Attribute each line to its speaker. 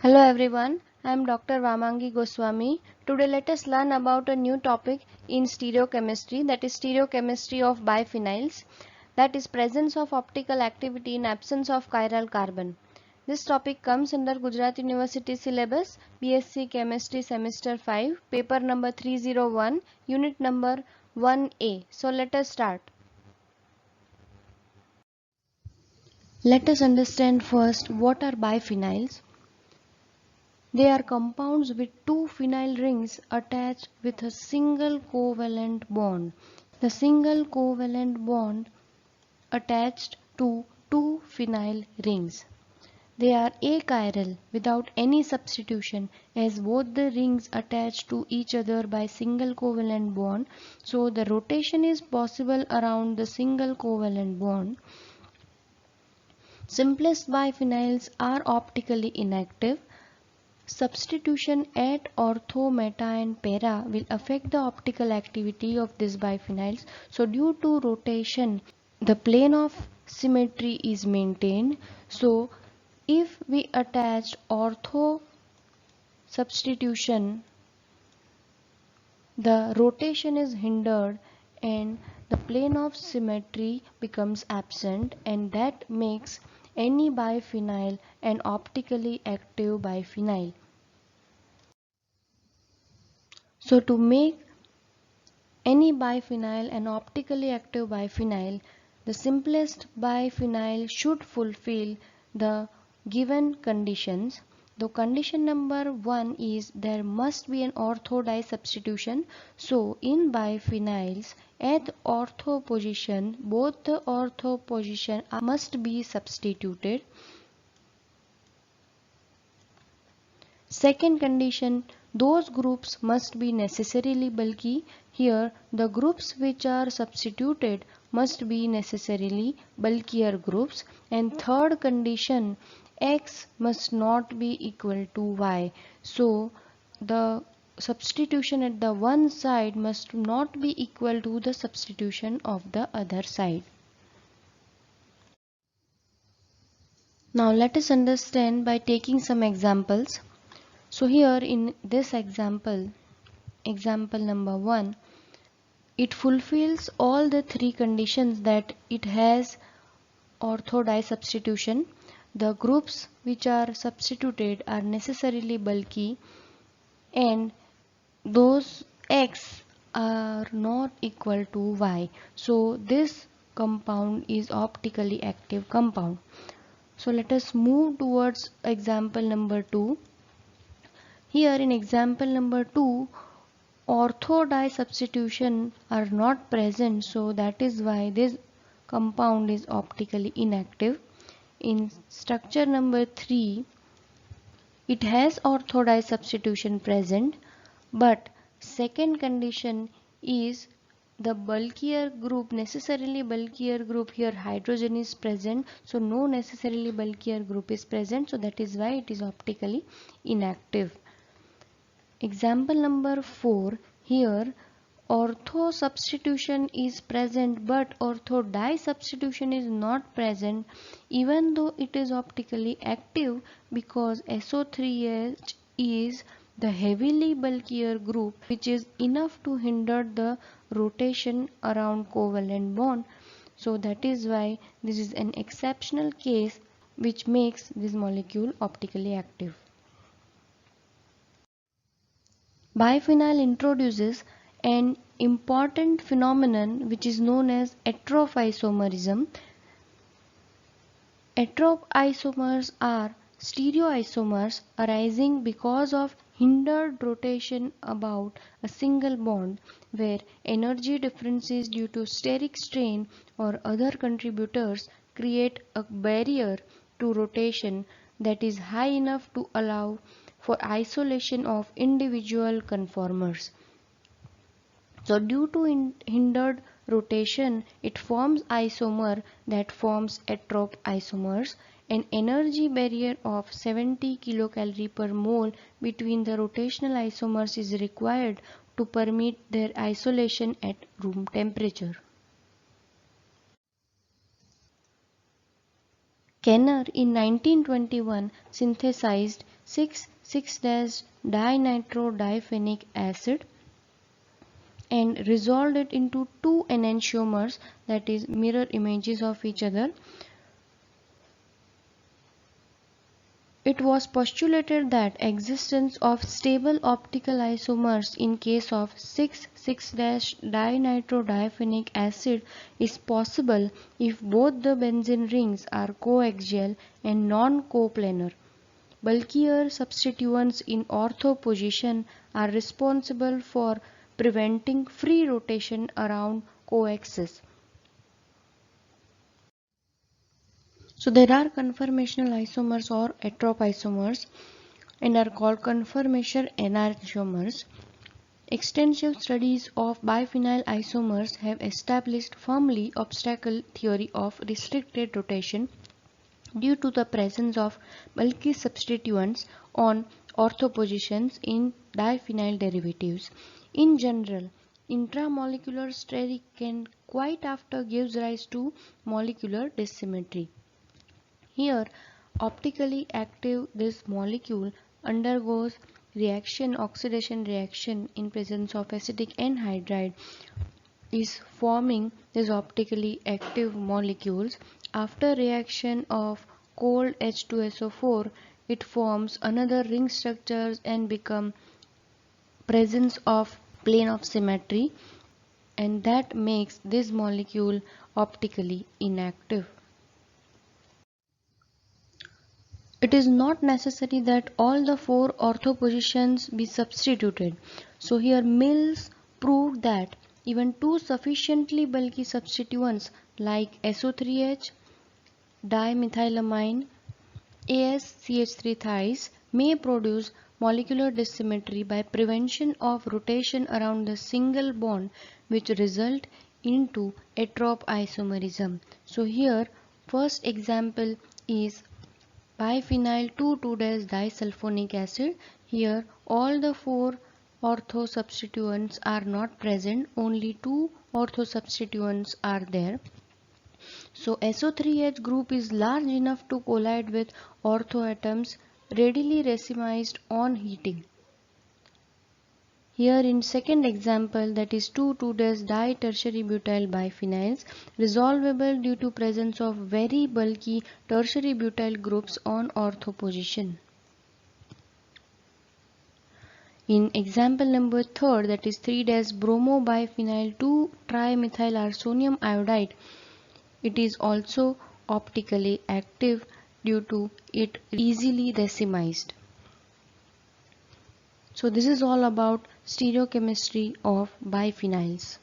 Speaker 1: Hello everyone, I am Dr. Vamangi Goswami. Today let us learn about a new topic in stereochemistry, that is stereochemistry of biphenyls, that is presence of optical activity in absence of chiral carbon. This topic comes under Gujarat University syllabus, BSc Chemistry Semester 5, paper number 301, unit number 1A. So let us start. Let us understand first what are biphenyls. They are compounds with two phenyl rings attached with a single covalent bond. The single covalent bond attached to two phenyl rings. They are achiral without any substitution, as both the rings attach to each other by single covalent bond, so the rotation is possible around the single covalent bond. Simplest biphenyls are optically inactive. Substitution at ortho, meta and para will affect the optical activity of these biphenyls. So due to rotation, the plane of symmetry is maintained. So if we attach ortho substitution, the rotation is hindered and the plane of symmetry becomes absent, and that makes any biphenyl an optically active biphenyl. So to make any biphenyl an optically active biphenyl, the simplest biphenyl should fulfill the given conditions. The condition number 1 is there must be an ortho di substitution. So in biphenyls at ortho position, both the ortho position must be substituted. Second condition, those groups must be necessarily bulky. Here, the groups which are substituted must be necessarily bulkier groups. And third condition, X must not be equal to Y. So, the substitution at the one side must not be equal to the substitution of the other side. Now, let us understand by taking some examples. So here in this example number 1, it fulfills all the three conditions, that it has ortho di substitution. The groups which are substituted are necessarily bulky, and those X are not equal to Y. So this compound is optically active compound. So let us move towards example number 2. Here in example number 2, ortho di substitution are not present, so that is why this compound is optically inactive. In structure number 3, it has ortho di substitution present, but second condition is the bulkier group, necessarily bulkier group, here hydrogen is present, so no necessarily bulkier group is present, so that is why it is optically inactive. Example number 4, here ortho substitution is present but ortho di substitution is not present, even though it is optically active, because SO3H is the heavily bulkier group which is enough to hinder the rotation around covalent bond. So that is why this is an exceptional case which makes this molecule optically active. Biphenyl introduces an important phenomenon which is known as heteroisomerism. Heteroisomers are stereoisomers arising because of hindered rotation about a single bond, where energy differences due to steric strain or other contributors create a barrier to rotation that is high enough to allow for isolation of individual conformers. So due to hindered rotation, it forms isomer that forms heteroisomers. An energy barrier of 70 kilocalorie per mole between the rotational isomers is required to permit their isolation at room temperature. Kenner in 1921 synthesized 6,6-dinitrodiphennic acid and resolved it into two enantiomers, that is mirror images of each other. It was postulated that existence of stable optical isomers in case of 6,6-dinitrodiphennic acid is possible if both the benzene rings are coaxial and non-coplanar. Bulkier substituents in ortho position are responsible for preventing free rotation around coaxes. So there are conformational isomers or attrop isomers and are called conformational enantiomers. Extensive studies of biphenyl isomers have established firmly obstacle theory of restricted rotation due to the presence of bulky substituents on ortho positions in diphenyl derivatives. In general, intramolecular steric can quite often gives rise to molecular dissymmetry. Here, optically active this molecule undergoes oxidation reaction in presence of acetic anhydride is forming these optically active molecules. After reaction of cold H2SO4, it forms another ring structures and become presence of plane of symmetry, and that makes this molecule optically inactive. It is not necessary that all the four ortho positions be substituted. So here Mills proved that even two sufficiently bulky substituents like SO3H, dimethylamine, AsCH3 thies may produce molecular dissymmetry by prevention of rotation around the single bond, which result into attrop isomerism. So here first example is biphenyl 2,2-disulfonic acid. Here all the four ortho substituents are not present, only two ortho substituents are there. So SO3H group is large enough to collide with ortho atoms, readily racemized on heating. Here in second example, that is 2,2-di-tertiary butyl biphenyls, resolvable due to presence of very bulky tertiary butyl groups on ortho position. In example number third, that is 3-bromobiphenyl 2-trimethylarsonium iodide, it is also optically active due to it easily racemized. So this is all about stereochemistry of biphenyls.